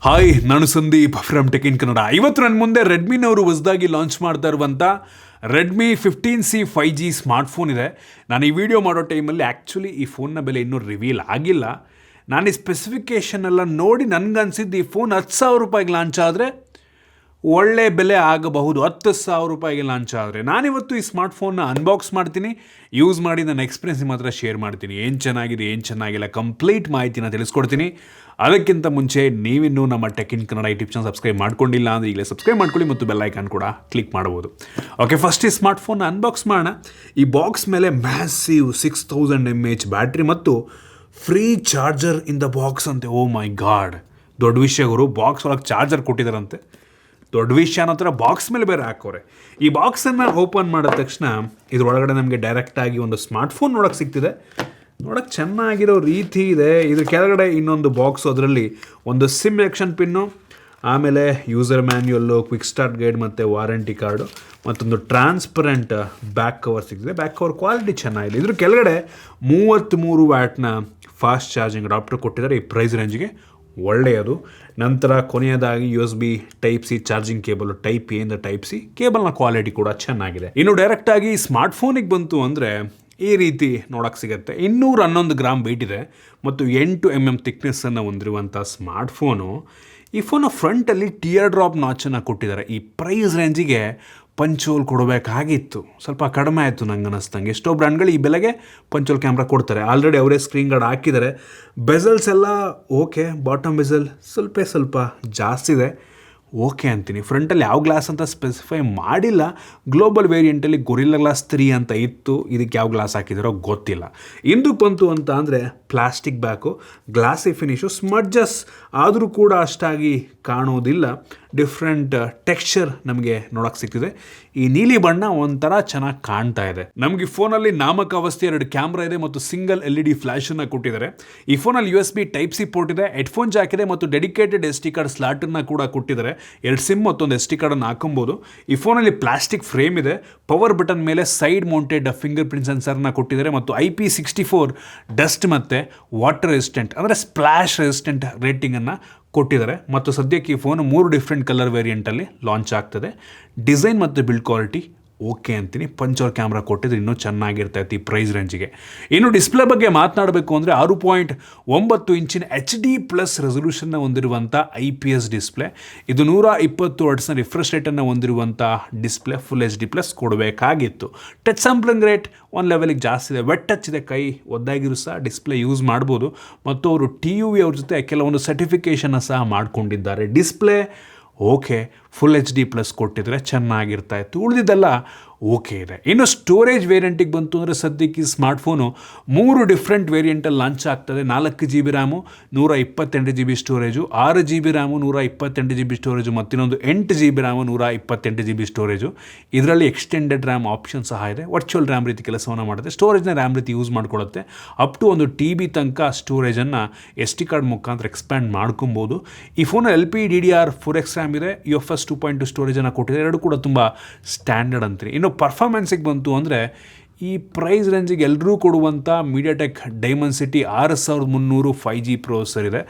Hi, ನಾನು Sandeep from tech in Kannada. ಇವತ್ತು ನನ್ನ ಮುಂದೆ ರೆಡ್ಮಿನವರು ಹೊಸದಾಗಿ ಲಾಂಚ್ ಮಾಡ್ತಾ ಇರುವಂಥ ರೆಡ್ಮಿ 15C 5G ಸ್ಮಾರ್ಟ್ಫೋನ್ ಇದೆ. ನಾನು ಈ ವಿಡಿಯೋ ಮಾಡೋ ಟೈಮಲ್ಲಿ ಆ್ಯಕ್ಚುಲಿ ಈ ಫೋನ್ನ ಬೆಲೆ ಇನ್ನೂ ರಿವೀಲ್ ಆಗಿಲ್ಲ. ನಾನು ಈ ಸ್ಪೆಸಿಫಿಕೇಷನ್ ಎಲ್ಲ ನೋಡಿ ನನಗನ್ಸಿದ್ದು ಈ ಫೋನ್ 10,000 ರೂಪಾಯಿಗೆ ಲಾಂಚ್ ಆದರೆ ಒಳ್ಳೆ ಬೆಲೆ ಆಗಬಹುದು. 10,000 ರೂಪಾಯಿಗೆ ಲಾಂಚ್ ಆದರೆ ನಾನಿವತ್ತು ಈ ಸ್ಮಾರ್ಟ್ಫೋನ್ನ ಅನ್ಬಾಕ್ಸ್ ಮಾಡ್ತೀನಿ, ಯೂಸ್ ಮಾಡಿ ನನ್ನ ಎಕ್ಸ್ಪೀರಿಯನ್ಸ್ ಮಾತ್ರ ಶೇರ್ ಮಾಡ್ತೀನಿ. ಏನು ಚೆನ್ನಾಗಿದೆ, ಏನು ಚೆನ್ನಾಗಿಲ್ಲ, ಕಂಪ್ಲೀಟ್ ಮಾಹಿತಿನ ತಿಳಿಸ್ಕೊಡ್ತೀನಿ. ಅದಕ್ಕಿಂತ ಮುಂಚೆ ನೀವಿನ್ನೂ ನಮ್ಮ tech in Kannada YouTube channel subscribe ಮಾಡ್ಕೊಂಡಿಲ್ಲ ಅಂದರೆ ಈಗಲೇ ಸಬ್ಸ್ಕ್ರೈಬ್ ಮಾಡ್ಕೊಳ್ಳಿ ಮತ್ತು ಬೆಲ್ ಐಕಾನ್ ಕೂಡ ಕ್ಲಿಕ್ ಮಾಡ್ಬೋದು. ಓಕೆ, ಫಸ್ಟ್ ಈ ಸ್ಮಾರ್ಟ್ಫೋನ್ನ ಅನ್ಬಾಕ್ಸ್ ಮಾಡೋಣ. ಈ ಬಾಕ್ಸ್ ಮೇಲೆ ಮ್ಯಾಸಿವ್ 6000 mAh ಬ್ಯಾಟ್ರಿ ಮತ್ತು free charger in the box ಅಂತೆ. ಓ ಮೈ ಗಾಡ್, ದೊಡ್ಡ ವಿಷಯ ಗುರು. ಬಾಕ್ಸ್ ಒಳಗೆ ಚಾರ್ಜರ್ ಕೊಟ್ಟಿದ್ದಾರಂತೆ. ದೊಡ್ಡ ವಿಷಯ ಅನ್ನೋ ಥರ ಬಾಕ್ಸ್ ಮೇಲೆ ಬೇರೆ ಹಾಕೋರೆ. ಈ ಬಾಕ್ಸನ್ನು ಓಪನ್ ಮಾಡಿದ ತಕ್ಷಣ ಇದ್ರೊಳಗಡೆ ನಮಗೆ ಡೈರೆಕ್ಟಾಗಿ ಒಂದು ಸ್ಮಾರ್ಟ್ಫೋನ್ ನೋಡೋಕ್ಕೆ ಸಿಗ್ತಿದೆ. ನೋಡೋಕ್ಕೆ ಚೆನ್ನಾಗಿರೋ ರೀತಿ ಇದೆ. ಇದ್ರ ಕೆಳಗಡೆ ಇನ್ನೊಂದು ಬಾಕ್ಸು, ಅದರಲ್ಲಿ ಒಂದು ಸಿಮ್ ಎಲೆಕ್ಷನ್ ಪಿನ್ನು, ಆಮೇಲೆ user manual, quick start guide ಮತ್ತು ವಾರಂಟಿ ಕಾರ್ಡು, ಮತ್ತೊಂದು ಟ್ರಾನ್ಸ್ಪರೆಂಟ್ ಬ್ಯಾಕ್ ಕವರ್ ಸಿಗ್ತಿದೆ. ಬ್ಯಾಕ್ ಕವರ್ ಕ್ವಾಲಿಟಿ ಚೆನ್ನಾಗಿದೆ. ಇದ್ರ ಕೆಳಗಡೆ 33 ವ್ಯಾಟ್ನ ಫಾಸ್ಟ್ ಚಾರ್ಜಿಂಗ್ ಅಡಾಪ್ಟರ್ ಕೊಟ್ಟಿದ್ದಾರೆ. ಈ ಪ್ರೈಸ್ ರೇಂಜ್ಗೆ ಒಳ್ಳೆಯದು. ನಂತರ ಕೊನೆಯದಾಗಿ USB Type-C charging cable, type A ಇಂದ Type-C ಕೇಬಲ್ನ ಕ್ವಾಲಿಟಿ ಕೂಡ ಚೆನ್ನಾಗಿದೆ. ಇನ್ನು ಡೈರೆಕ್ಟಾಗಿ ಸ್ಮಾರ್ಟ್ಫೋನಿಗೆ ಬಂತು ಅಂದರೆ ಈ ರೀತಿ ನೋಡೋಕ್ಕೆ ಸಿಗುತ್ತೆ. 211 ಗ್ರಾಮ್ ವೆಯ್ಟ್ ಇದೆ ಮತ್ತು 8 mm ಥಿಕ್ನೆಸ್ಸನ್ನು ಹೊಂದಿರುವಂಥ ಸ್ಮಾರ್ಟ್ಫೋನು. ಈ ಫೋನ ಫ್ರಂಟಲ್ಲಿ ಟಿಯರ್ ಡ್ರಾಪ್ ನಾಚನ್ನು ಕೊಟ್ಟಿದ್ದಾರೆ. ಈ ಪ್ರೈಸ್ ರೇಂಜಿಗೆ ಪಂಚೋಲ್ ಕೊಡಬೇಕಾಗಿತ್ತು, ಸ್ವಲ್ಪ ಕಡಿಮೆ ಆಯಿತು ನಂಗೆ ಅನ್ನಿಸ್ತಂಗೆ. ಎಷ್ಟೋ ಬ್ರ್ಯಾಂಡ್ಗಳು ಈ ಬೆಲೆಗೆ ಪಂಚೋಲ್ ಕ್ಯಾಮ್ರಾ ಕೊಡ್ತಾರೆ. ಆಲ್ರೆಡಿ ಅವರೇ ಸ್ಕ್ರೀನ್ ಗಾರ್ಡ್ ಹಾಕಿದ್ದಾರೆ. ಬೆಸಲ್ಸ್ ಎಲ್ಲ ಓಕೆ, ಬಾಟಮ್ ಬೆಸಲ್ ಸ್ವಲ್ಪ ಜಾಸ್ತಿ ಇದೆ, ಓಕೆ ಅಂತೀನಿ. ಫ್ರಂಟಲ್ಲಿ ಯಾವ ಗ್ಲಾಸ್ ಅಂತ ಸ್ಪೆಸಿಫೈ ಮಾಡಿಲ್ಲ. ಗ್ಲೋಬಲ್ ವೇರಿಯಂಟಲ್ಲಿ ಗೊರಿಲ್ಲಾ ಗ್ಲಾಸ್ 3 ಅಂತ ಇತ್ತು. ಇದಕ್ಕೆ ಯಾವ ಗ್ಲಾಸ್ ಹಾಕಿದಾರೋ ಗೊತ್ತಿಲ್ಲ. ಇಂದಕ್ಕೆ ಬಂತು ಅಂತ ಅಂದರೆ ಪ್ಲಾಸ್ಟಿಕ್ ಬ್ಯಾಕು, ಗ್ಲಾಸಿ ಫಿನಿಶು, ಸ್ಮಡ್ಜಸ್ ಆದರೂ ಕೂಡ ಅಷ್ಟಾಗಿ ಕಾಣೋದಿಲ್ಲ. ಡಿಫ್ರೆಂಟ್ ಟೆಕ್ಸ್ಚರ್ ನಮಗೆ ನೋಡೋಕ್ಕೆ ಸಿಗ್ತಿದೆ. ಈ ನೀಲಿ ಬಣ್ಣ ಒಂಥರ ಚೆನ್ನಾಗಿ ಕಾಣ್ತಾ ಇದೆ. ನಮಗೆ ಫೋನಲ್ಲಿ ನಾಮಕಾವಸ್ಥೆ 2 ಕ್ಯಾಮ್ರಾ ಇದೆ ಮತ್ತು ಸಿಂಗಲ್ LED ಫ್ಲ್ಯಾಶನ್ನು ಕೊಟ್ಟಿದ್ದಾರೆ. ಈ ಫೋನಲ್ಲಿ USB Type-C ಪೋರ್ಟ್ ಇದೆ, ಹೆಡ್ಫೋನ್ ಜಾಕ್ ಇದೆ ಮತ್ತು ಡೆಡಿಕೇಟೆಡ್ SD ಕಾರ್ಡ್ ಸ್ಲಾಟನ್ನು ಕೂಡ ಕೊಟ್ಟಿದ್ದಾರೆ. 2 ಸಿಮ್ ಮತ್ತೊಂದು SD ಕಾರ್ಡನ್ನು ಹಾಕೊಬೋದು. ಈ ಫೋನಲ್ಲಿ ಪ್ಲಾಸ್ಟಿಕ್ ಫ್ರೇಮ್ ಇದೆ. ಪವರ್ ಬಟನ್ ಮೇಲೆ ಸೈಡ್ ಮೌಂಟೆಡ್ ಫಿಂಗರ್ ಪ್ರಿಂಟ್ ಸೆನ್ಸರ್ನ ಕೊಟ್ಟಿದ್ದಾರೆ ಮತ್ತು IP64 ಡಸ್ಟ್ ಮತ್ತು ವಾಟರ್ ರೆಸಿಸ್ಟೆಂಟ್ ಅಂದರೆ ಸ್ಪ್ಲಾಶ್ ರೆಸಿಸ್ಟೆಂಟ್ ರೇಟಿಂಗನ್ನು ಕೊಟ್ಟಿದ್ದಾರೆ. ಮತ್ತು ಸದ್ಯಕ್ಕೆ ಈ ಫೋನ್ 3 ಡಿಫ್ರೆಂಟ್ ಕಲರ್ ವೇರಿಯಂಟಲ್ಲಿ ಲಾಂಚ್ ಆಗ್ತದೆ. ಡಿಸೈನ್ ಮತ್ತು ಬಿಲ್ಡ್ ಕ್ವಾಲಿಟಿ ಓಕೆ ಅಂತೀನಿ. ಪಂಚೋಲ್ ಕ್ಯಾಮ್ರಾ ಕೊಟ್ಟಿದ್ರೆ ಇನ್ನೂ ಚೆನ್ನಾಗಿರ್ತೈತೆ ಈ ಪ್ರೈಸ್ ರೇಂಜಿಗೆ. ಇನ್ನು ಡಿಸ್ಪ್ಲೇ ಬಗ್ಗೆ ಮಾತನಾಡಬೇಕು ಅಂದರೆ 6.9 ಇಂಚಿನ HD+ ರೆಸೊಲ್ಯೂಷನ್ನ ಹೊಂದಿರುವಂಥ IPS ಡಿಸ್ಪ್ಲೇ. ಇದು 120 ಹರ್ಟ್ಸ್ನ ರಿಫ್ರೆಶ್ ರೇಟನ್ನು ಹೊಂದಿರುವಂಥ ಡಿಸ್ಪ್ಲೇ. ಫುಲ್ HD+ ಕೊಡಬೇಕಾಗಿತ್ತು. ಟಚ್ ಸ್ಯಾಂಪ್ಲಿಂಗ್ ರೇಟ್ ಒಂದು ಲೆವೆಲಿಗೆ ಜಾಸ್ತಿ ಇದೆ. ವೆಟ್ ಟಚ್ ಇದೆ, ಕೈ ಒದ್ದಾಗಿರೂ ಸಹ ಡಿಸ್ಪ್ಲೇ ಯೂಸ್ ಮಾಡ್ಬೋದು. ಮತ್ತು ಅವರು TUV ಅವ್ರ ಜೊತೆ ಕೆಲವೊಂದು ಸರ್ಟಿಫಿಕೇಷನ್ನ ಸಹ ಮಾಡ್ಕೊಂಡಿದ್ದಾರೆ. ಡಿಸ್ಪ್ಲೇ ಓಕೆ, ಫುಲ್ HD+ ಕೊಟ್ಟಿದ್ರೆ ಚೆನ್ನಾಗಿರ್ತಾ ಇತ್ತು. ಉಳಿದಿದ್ದೆಲ್ಲ ಓಕೆ ಇದೆ. ಇನ್ನು ಸ್ಟೋರೇಜ್ ವೇರಿಯಂಟಿಗೆ ಬಂತು ಅಂದರೆ ಸದ್ಯಕ್ಕೆ ಈ ಸ್ಮಾರ್ಟ್ಫೋನು 3 ಡಿಫ್ರೆಂಟ್ ವೇರಿಯಂಟಲ್ಲಿ ಲಾಂಚ್ ಆಗ್ತದೆ. 4 GB RAM, 128 GB storage, 6 GB RAM, 128 GB storage, ಮತ್ತಿನ್ನೊಂದು 8 GB ರ್ಯಾಮು, 128 GB ಸ್ಟೋರೇಜು. ಇದರಲ್ಲಿ ಎಕ್ಸ್ಟೆಂಡೆಡ್ ರ್ಯಾಮ್ ಆಪ್ಷನ್ ಸಹ ಇದೆ. ವರ್ಚುವಲ್ ರ್ಯಾಮ್ ರೀತಿ ಕೆಲಸವನ್ನು ಮಾಡುತ್ತೆ. ಸ್ಟೋರೇಜ್ನ ರ್ಯಾಮ್ ರೀತಿ ಯೂಸ್ ಮಾಡ್ಕೊಳ್ಳುತ್ತೆ. ಅಪ್ ಟು 1 TB ತನಕ ಸ್ಟೋರೇಜನ್ನು SD ಕಾರ್ಡ್ ಮುಖಾಂತರ ಎಕ್ಸ್ಪ್ಯಾಂಡ್ ಮಾಡ್ಕೊಬೋದು. ಈ ಫೋನಲ್ಲಿ LPDDR4X ರ್ಯಾಮ್ ಇದೆ. UFS 2.2 ಸ್ಟೋರೇಜನ್ನು ಕೊಟ್ಟಿದೆ. ಎರಡು ಕೂಡ ತುಂಬ ಸ್ಟ್ಯಾಂಡರ್ಡ್ ಅಂತೀನಿ. ಇನ್ನು ಪರ್ಫಾರ್ಮೆನ್ಸಿಗೆ ಬಂತು ಅಂದರೆ ಈ ಪ್ರೈಸ್ ರೇಂಜಿಗೆ ಎಲ್ಲರೂ ಕೊಡುವಂಥ ಮೀಡಿಯಾಟೆಕ್ ಡೈಮೆನ್ಸಿಟಿ 6300 5G ಪ್ರೊಸೆಸರ್ ಇದೆ.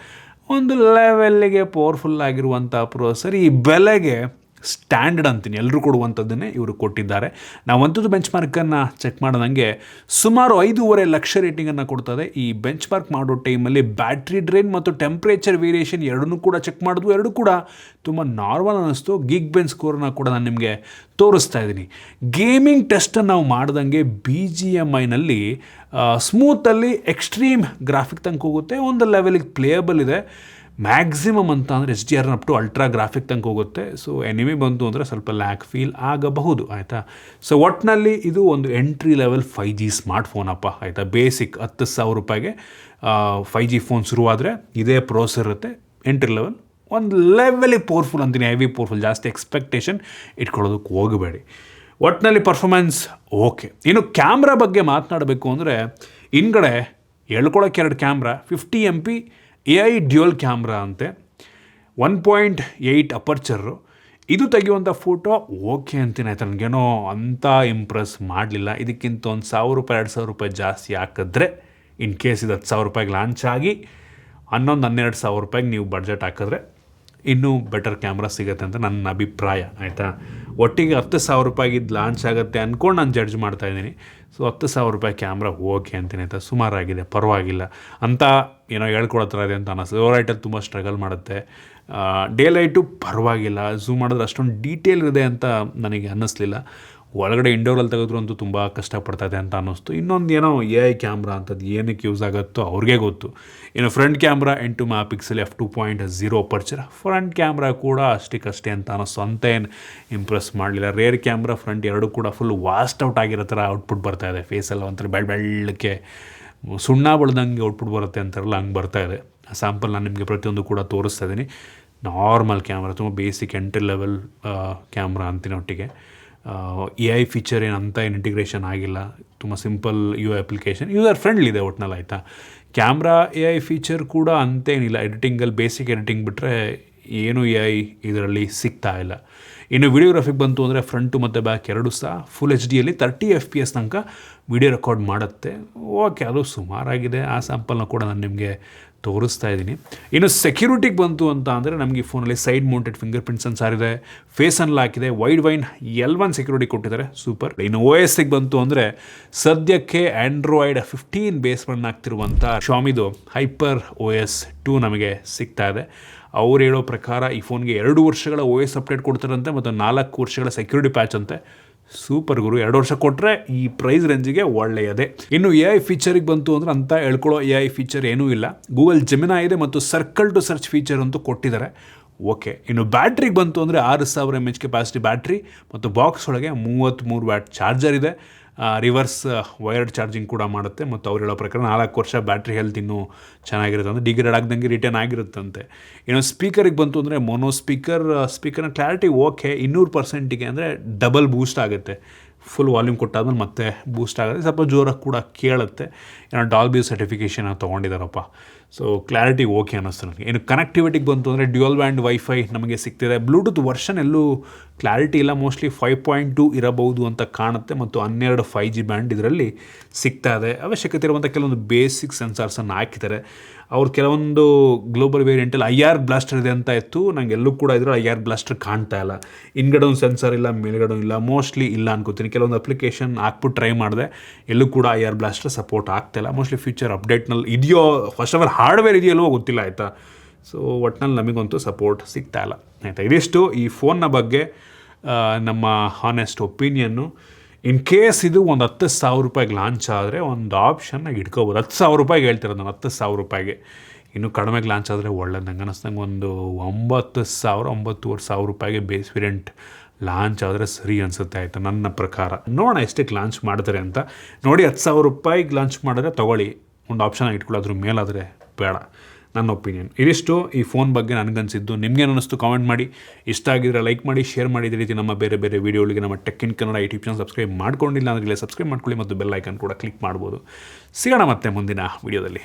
ಒಂದು ಲೆವೆಲ್ಲಿಗೆ ಪವರ್ಫುಲ್ ಆಗಿರುವಂಥ ಪ್ರೊಸೆಸರ್. ಈ ಬೆಲೆಗೆ ಸ್ಟ್ಯಾಂಡರ್ಡ್ ಅಂತೀನಿ. ಎಲ್ಲರೂ ಕೊಡುವಂಥದ್ದನ್ನೇ ಇವರು ಕೊಟ್ಟಿದ್ದಾರೆ. ನಾವಂಥದ್ದು ಬೆಂಚ್ ಮಾರ್ಕನ್ನು ಚೆಕ್ ಮಾಡೋದಂಗೆ ಸುಮಾರು 5.5 ಲಕ್ಷ ರೇಟಿಂಗನ್ನು ಕೊಡ್ತದೆ. ಈ ಬೆಂಚ್ ಮಾರ್ಕ್ ಮಾಡೋ ಟೈಮಲ್ಲಿ ಬ್ಯಾಟ್ರಿ ಡ್ರೈನ್ ಮತ್ತು ಟೆಂಪ್ರೇಚರ್ ವೇರಿಯೇಷನ್ ಎರಡನ್ನೂ ಕೂಡ ಚೆಕ್ ಮಾಡಿದ್ವು. ಎರಡು ಕೂಡ ತುಂಬ ನಾರ್ಮಲ್ ಅನ್ನಿಸ್ತು. ಗೀಕ್ ಬೆಂಚ್ ಸ್ಕೋರನ್ನ ಕೂಡ ನಾನು ನಿಮಗೆ ತೋರಿಸ್ತಾ ಇದ್ದೀನಿ. ಗೇಮಿಂಗ್ ಟೆಸ್ಟನ್ನು ನಾವು ಮಾಡ್ದಂಗೆ BGMIನಲ್ಲಿ ಸ್ಮೂತಲ್ಲಿ ಎಕ್ಸ್ಟ್ರೀಮ್ ಗ್ರಾಫಿಕ್ ತನಕ ಹೋಗುತ್ತೆ. ಒಂದು ಲೆವೆಲಿಗೆ ಪ್ಲೇಯಬಲ್ ಇದೆ. ಮ್ಯಾಕ್ಸಿಮಮ್ ಅಂತ ಅಂದರೆ HDR up to ultra graphic ತನಕ ಹೋಗುತ್ತೆ. ಸೊ ಎನಿಮಿ ಬಂತು ಅಂದರೆ ಸ್ವಲ್ಪ ಲ್ಯಾಕ್ ಫೀಲ್ ಆಗಬಹುದು, ಆಯಿತಾ. ಸೊ ಒಟ್ಟಿನಲ್ಲಿ ಇದು ಒಂದು ಎಂಟ್ರಿ ಲೆವೆಲ್ 5G ಸ್ಮಾರ್ಟ್ಫೋನ್ ಅಪ್ಪ, ಆಯಿತಾ. ಬೇಸಿಕ್ 10,000 ರೂಪಾಯಿಗೆ 5G ಫೋನ್ ಶುರುವಾದರೆ ಇದೇ ಪ್ರೋಸೆಸರ್ ಇರುತ್ತೆ. ಎಂಟ್ರಿ ಲೆವೆಲ್ ಒಂದು ಲೆವೆಲಿಗೆ ಪವರ್ಫುಲ್ ಅಂತೀನಿ, ಹೆವಿ ಪವರ್ಫುಲ್. ಜಾಸ್ತಿ ಎಕ್ಸ್ಪೆಕ್ಟೇಷನ್ ಇಟ್ಕೊಳ್ಳೋದಕ್ಕೆ ಹೋಗಬೇಡಿ. ಒಟ್ಟಿನಲ್ಲಿ ಪರ್ಫಾರ್ಮೆನ್ಸ್ ಓಕೆ. ಇನ್ನು ಕ್ಯಾಮ್ರಾ ಬಗ್ಗೆ ಮಾತನಾಡಬೇಕು ಅಂದರೆ ಹಿಂದ್ಗಡೆ ಎಳ್ಕೊಳಕ್ಕೆ 2 camera, 50 MP AI dual camera ಅಂತೆ, 1.8 ಅಪರ್ಚರು. ಇದು ತೆಗೆಯುವಂಥ ಫೋಟೋ ಓಕೆ ಅಂತೀನಿ, ಆಯ್ತು. ನನಗೇನೋ ಅಂಥ ಇಂಪ್ರೆಸ್ ಮಾಡಲಿಲ್ಲ. ಇದಕ್ಕಿಂತ ಒಂದು 1,000 ರೂಪಾಯಿ 2,000 ರೂಪಾಯಿ ಜಾಸ್ತಿ ಹಾಕಿದ್ರೆ, ಇನ್ ಕೇಸ್ ಇದು 10,000 ರೂಪಾಯಿಗೆ ಲಾಂಚ್ ಆಗಿ 11-12 ಸಾವಿರ ರೂಪಾಯಿಗೆ ನೀವು ಬಡ್ಜೆಟ್ ಹಾಕಿದ್ರೆ ಇನ್ನೂ ಬೆಟರ್ ಕ್ಯಾಮ್ರಾ ಸಿಗುತ್ತೆ ಅಂತ ನನ್ನ ಅಭಿಪ್ರಾಯ, ಆಯಿತಾ. ಒಟ್ಟಿಗೆ 10,000 ರೂಪಾಯಿಗಿದ್ದು ಲಾಂಚ್ ಆಗುತ್ತೆ ಅಂದ್ಕೊಂಡು ನಾನು ಜಡ್ಜ್ ಮಾಡ್ತಾಯಿದ್ದೀನಿ. ಸೊ 10,000 ರೂಪಾಯಿ ಕ್ಯಾಮ್ರಾ ಓಕೆ ಅಂತೀನಿ, ಆಯಿತಾ. ಸುಮಾರಾಗಿದೆ, ಪರವಾಗಿಲ್ಲ ಅಂತ ಏನೋ ಹೇಳ್ಕೊಡೋ ಥರ ಇದೆ ಅಂತ ಅನ್ನಿಸ್ತದೆ. ಲೋ ಲೈಟಲ್ಲಿ ತುಂಬ ಸ್ಟ್ರಗಲ್ ಮಾಡುತ್ತೆ. ಡೇ ಲೈಟು ಪರವಾಗಿಲ್ಲ, ಝೂಮ್ ಮಾಡಿದ್ರೆ ಅಷ್ಟೊಂದು ಡೀಟೇಲ್ ಇದೆ ಅಂತ ನನಗೆ ಅನ್ನಿಸ್ಲಿಲ್ಲ. ಒಳಗಡೆ ಇಂಡೋರಲ್ಲಿ ತೆಗೆದ್ರು ಅಂತೂ ತುಂಬ ಕಷ್ಟಪಡ್ತಾಯಿದೆ ಅಂತ ಅನ್ನಿಸ್ತು. ಇನ್ನೊಂದು ಏನೋ AI ಕ್ಯಾಮ್ರಾ ಅಂತದ್ದು ಏನಕ್ಕೆ ಯೂಸ್ ಆಗುತ್ತೋ ಅವ್ರಿಗೆ ಗೊತ್ತು. ಇನ್ನು front camera 8 MP f2.0 aperture. Front camera ಕೂಡ ಅಷ್ಟೇ ಅಂತ ಅನ್ನಿಸ್ತು, ಅಂತ ಏನು ಇಂಪ್ರೆಸ್ ಮಾಡಲಿಲ್ಲ. ರೇರ್ ಕ್ಯಾಮ್ರಾ ಫ್ರಂಟ್ ಎರಡೂ ಕೂಡ ಫುಲ್ ವಾಸ್ಟ್ ಔಟ್ ಆಗಿರೋ ಥರ ಔಟ್ಪುಟ್ ಬರ್ತಾಯಿದೆ. ಫೇಸೆಲ್ಲ ಒಂಥರ ಬೆಳ್ಳಕ್ಕೆ ಸುಣ್ಣ ಬಳ್ದಂಗೆ ಔಟ್ಪುಟ್ ಬರುತ್ತೆ ಅಂತಾರಲ್ಲ, ಹಂಗೆ ಬರ್ತಾಯಿದೆ. ಆ ಸ್ಯಾಂಪಲ್ ನಾನು ನಿಮಗೆ ಪ್ರತಿಯೊಂದು ಕೂಡ ತೋರಿಸ್ತಾ ಇದ್ದೀನಿ. ನಾರ್ಮಲ್ ಕ್ಯಾಮ್ರಾ, ತುಂಬ ಬೇಸಿಕ್ ಎಂಟ್ರಿ ಲೆವೆಲ್ ಕ್ಯಾಮ್ರಾ ಅಂತಿನ ಒಟ್ಟಿಗೆ. AI ಫೀಚರ್ ಏನು ಇಂಟಿಗ್ರೇಷನ್ ಆಗಿಲ್ಲ, ತುಂಬ ಸಿಂಪಲ್ ಅಪ್ಲಿಕೇಶನ್, ಯೂಸರ್ ಫ್ರೆಂಡ್ಲಿ ಇದೆ ಒಟ್ನಲ್ಲಿ, ಆಯಿತಾ. ಕ್ಯಾಮ್ರಾ AI ಫೀಚರ್ ಕೂಡ ಅಂತೇನಿಲ್ಲ. ಎಡಿಟಿಂಗಲ್ಲಿ ಬೇಸಿಕ್ ಎಡಿಟಿಂಗ್ ಬಿಟ್ಟರೆ ಏನು AI ಇದರಲ್ಲಿ ಸಿಗ್ತಾ ಇಲ್ಲ. ಇನ್ನು ವಿಡಿಯೋಗ್ರಫಿಗೆ ಬಂತು ಅಂದರೆ ಫ್ರಂಟು ಮತ್ತು ಬ್ಯಾಕ್ ಎರಡೂ ಸಹ ಫುಲ್ HD-ಯಲ್ಲಿ 30 FPS ತನಕ ವಿಡಿಯೋ ರೆಕಾರ್ಡ್ ಮಾಡುತ್ತೆ. ಓಕೆ, ಅದು ಸುಮಾರಾಗಿದೆ. ಆ ಸ್ಯಾಂಪಲ್ನ ಕೂಡ ನಾನು ನಿಮಗೆ ತೋರಿಸ್ತಾ ಇದ್ದೀನಿ. ಇನ್ನು ಸೆಕ್ಯೂರಿಟಿಗೆ ಬಂತು ಅಂತ ಅಂದರೆ ನಮಗೆ ಈ ಫೋನಲ್ಲಿ side mounted fingerprint sensor ಇದೆ, ಫೇಸ್ ಅನ್ಲಾಕ್ ಇದೆ, ವೈಡ್ ವೈನ್ L1 ಸೆಕ್ಯೂರಿಟಿ ಕೊಟ್ಟಿದ್ದಾರೆ, ಸೂಪರ್. ಇನ್ನು OS-ಗೆ ಬಂತು ಅಂದರೆ ಸದ್ಯಕ್ಕೆ Android 15 ಬೇಸ್ ರನ್ ಆಗ್ತಿರುವಂಥ ಶಾಮಿದು HyperOS 2 ನಮಗೆ ಸಿಗ್ತಾ ಇದೆ. ಅವ್ರು ಹೇಳೋ ಪ್ರಕಾರ ಈ ಫೋನ್ಗೆ 2 ವರ್ಷಗಳ OS ಅಪ್ಡೇಟ್ ಕೊಡ್ತಾರಂತೆ ಮತ್ತು 4 ವರ್ಷಗಳ ಸೆಕ್ಯೂರಿಟಿ ಪ್ಯಾಚ್ ಅಂತೆ. ಸೂಪರ್ ಗುರು, 2 ವರ್ಷ ಕೊಟ್ಟರೆ ಈ ಪ್ರೈಸ್ ರೇಂಜಿಗೆ ಒಳ್ಳೆಯದೇ. ಇನ್ನು AI ಫೀಚರಿಗೆ ಬಂತು ಅಂದರೆ ಅಂತ ಹೇಳ್ಕೊಳ್ಳೋ AI ಫೀಚರ್ ಏನೂ ಇಲ್ಲ. ಗೂಗಲ್ ಜೆಮಿನಾ ಇದೆ ಮತ್ತು ಸರ್ಕಲ್ ಟು ಸರ್ಚ್ ಫೀಚರ್ ಅಂತೂ ಕೊಟ್ಟಿದ್ದಾರೆ, ಓಕೆ. ಇನ್ನು ಬ್ಯಾಟ್ರಿಗೆ ಬಂತು ಅಂದರೆ 6000 mAh ಕೆಪಾಸಿಟಿ ಬ್ಯಾಟ್ರಿ ಮತ್ತು ಬಾಕ್ಸ್ ಒಳಗೆ 33 ವ್ಯಾಟ್ ಚಾರ್ಜರ್ ಇದೆ. ರಿವರ್ಸ್ ವೈರ್ಡ್ ಚಾರ್ಜಿಂಗ್ ಕೂಡ ಮಾಡುತ್ತೆ ಮತ್ತು ಅವ್ರು ಹೇಳೋ ಪ್ರಕಾರ 4 ವರ್ಷ ಬ್ಯಾಟ್ರಿ ಹೆಲ್ತ್ ಇನ್ನೂ ಚೆನ್ನಾಗಿರುತ್ತೆ, ಅಂದರೆ ಡಿಗ್ರೇಡ್ ಆಗ್ದಂಗೆ ರಿಟರ್ನ್ ಆಗಿರುತ್ತಂತೆ. ಇನ್ನು ಸ್ಪೀಕರಿಗೆ ಬಂತು ಅಂದರೆ ಮೊನೋ ಸ್ಪೀಕರ್ನ ಕ್ಲಾರಿಟಿ ಓಕೆ, 200%ಗೆ ಅಂದರೆ ಡಬಲ್ ಬೂಸ್ಟ್ ಆಗುತ್ತೆ. ಫುಲ್ ವಾಲ್ಯೂಮ್ ಕೊಟ್ಟಾದ್ಮೇಲೆ ಮತ್ತೆ ಬೂಸ್ಟ್ ಆಗುತ್ತೆ, ಸ್ವಲ್ಪ ಜೋರಾಗಿ ಕೂಡ ಕೇಳುತ್ತೆ. ಏನೋ ಡಾಲ್ಬಿ ಸರ್ಟಿಫಿಕೇಷನ್ ತೊಗೊಂಡಿದ್ದಾರಪ್ಪ. ಸೊ ಕ್ಲಾರಿಟಿ ಓಕೆ ಅನ್ನಿಸ್ತು ನನಗೆ. ಇನ್ನು ಕನೆಕ್ಟಿವಿಟಿಗೆ ಬಂತು ಅಂದರೆ ಡ್ಯುಯಲ್ ಬ್ಯಾಂಡ್ ವೈಫೈ ನಮಗೆ ಸಿಗ್ತಿದೆ. ಬ್ಲೂಟೂತ್ ವರ್ಷನ್ ಎಲ್ಲೂ ಕ್ಲಾರಿಟಿ ಇಲ್ಲ, ಮೋಸ್ಟ್ಲಿ 5.2 ಇರಬಹುದು ಅಂತ ಕಾಣುತ್ತೆ ಮತ್ತು 12 5G ಬ್ಯಾಂಡ್ ಇದರಲ್ಲಿ ಸಿಗ್ತಾ ಇದೆ. ಅವಶ್ಯಕತೆ ಇರುವಂಥ ಕೆಲವೊಂದು ಬೇಸಿಕ್ ಸೆನ್ಸಾರ್ಸನ್ನು ಹಾಕಿದ್ದಾರೆ. ಅವ್ರು ಕೆಲವೊಂದು ಗ್ಲೋಬಲ್ ವೇರಿಯಂಟಲ್ಲಿ IR ಬ್ಲಾಸ್ಟರ್ ಇದೆ ಅಂತ ಇತ್ತು, ನಂಗೆ ಎಲ್ಲೂ ಕೂಡ ಇದ್ರೆ IR ಬ್ಲಾಸ್ಟರ್ ಕಾಣ್ತಾ ಇಲ್ಲ. ಹಿಂದ್ಗಡೆ ಒಂದು ಸೆನ್ಸಾರ್ ಇಲ್ಲ, ಮೇಲ್ಗಡೆ ಇಲ್ಲ, ಮೋಸ್ಟ್ಲಿ ಇಲ್ಲ ಅನ್ಕೋತೀನಿ. ಕೆಲವೊಂದು ಅಪ್ಲಿಕೇಶನ್ ಹಾಕ್ಬಿಟ್ಟು ಟ್ರೈ ಮಾಡಿದೆ, ಎಲ್ಲೂ ಕೂಡ IR ಬ್ಲಾಸ್ಟರ್ ಸಪೋರ್ಟ್ ಆಗ್ತಾಯಿಲ್ಲ. ಮೋಸ್ಟ್ಲಿ ಫ್ಯೂಚರ್ ಅಪ್ಡೇಟ್ನಲ್ಲಿ ಇದೆಯೋ, ಫಸ್ಟ್ ಆಫ್ ಆಲ್ ಹಾರ್ಡ್ವೇರ್ ಇದೆಯಲ್ವೋ ಗೊತ್ತಿಲ್ಲ, ಆಯಿತಾ. ಸೊ ಒಟ್ಟಿನಲ್ಲಿ ನಮಗಂತೂ ಸಪೋರ್ಟ್ ಸಿಗ್ತಾ ಇಲ್ಲ, ಆಯಿತಾ. ಇದಿಷ್ಟು ಈ ಫೋನ್ನ ಬಗ್ಗೆ ನಮ್ಮ ಹಾನೆಸ್ಟ್ ಒಪಿನಿಯನ್ನು. ಇನ್ ಕೇಸ್ ಇದು ಒಂದು 10,000 ರೂಪಾಯಿಗೆ ಲಾಂಚ್ ಆದರೆ ಒಂದು ಆಪ್ಷನ್ನಾಗಿ ಇಟ್ಕೋಬೋದು. 10,000 ರೂಪಾಯಿಗೆ ಹೇಳ್ತಿರೋದು ನಾನು, 10,000 ರೂಪಾಯಿಗೆ. ಇನ್ನೂ ಕಡಿಮೆಗೆ ಲಾಂಚ್ ಆದರೆ ಒಳ್ಳೇದು. ನಂಗೆ ಅನ್ನಿಸ್ದಂಗೆ ಒಂದು 9,000-9,500 ರೂಪಾಯಿಗೆ ಬೇಸ್ ವೇರಿಯಂಟ್ ಲಾಂಚ್ ಆದರೆ ಸರಿ ಅನಿಸುತ್ತೆ, ಆಯಿತಾ, ನನ್ನ ಪ್ರಕಾರ. ನೋಡೋಣ ಎಷ್ಟಕ್ಕೆ ಲಾಂಚ್ ಮಾಡ್ತಾರೆ ಅಂತ ನೋಡಿ. 10,000 ರೂಪಾಯಿಗೆ ಲಾಂಚ್ ಮಾಡಿದ್ರೆ ತೊಗೊಳ್ಳಿ, ಒಂದು ಆಪ್ಷನ್ನಾಗಿ ಇಟ್ಕೊಳ್ಳಿ. ಅದ್ರ ಮೇಲಾದರೆ ಬೇಡ, ನನ್ನ ಒಪಿನಿಯನ್. ಇದಿಷ್ಟು ಈ ಫೋನ್ ಬಗ್ಗೆ ನನಗನ್ಸಿದ್ದು. ನಿಮ್ಗೇನು ಅನ್ನಿಸ್ತು ಕಾಮೆಂಟ್ ಮಾಡಿ. ಇಷ್ಟ ಆಗಿದ್ರೆ ಲೈಕ್ ಮಾಡಿ, ಶೇರ್ ಮಾಡಿ. ಇದೇ ರೀತಿ ನಮ್ಮ ಬೇರೆ ಬೇರೆ ವೀಡಿಯೋಗಳಿಗೆ ನಮ್ಮ tech in Kannada YouTube channel subscribe ಮಾಡ್ಕೊಂಡಿಲ್ಲ ಅಂದರೆ ಸಬ್ಸ್ಕ್ರೈಬ್ ಮಾಡ್ಕೊಳ್ಳಿ ಮತ್ತು ಬೆಲ್ ಐಕನ್ ಕೂಡ ಕ್ಲಿಕ್ ಮಾಡ್ಬೋದು. ಸಿಗೋಣ ಮತ್ತೆ ಮುಂದಿನ ವೀಡಿಯೋದಲ್ಲಿ.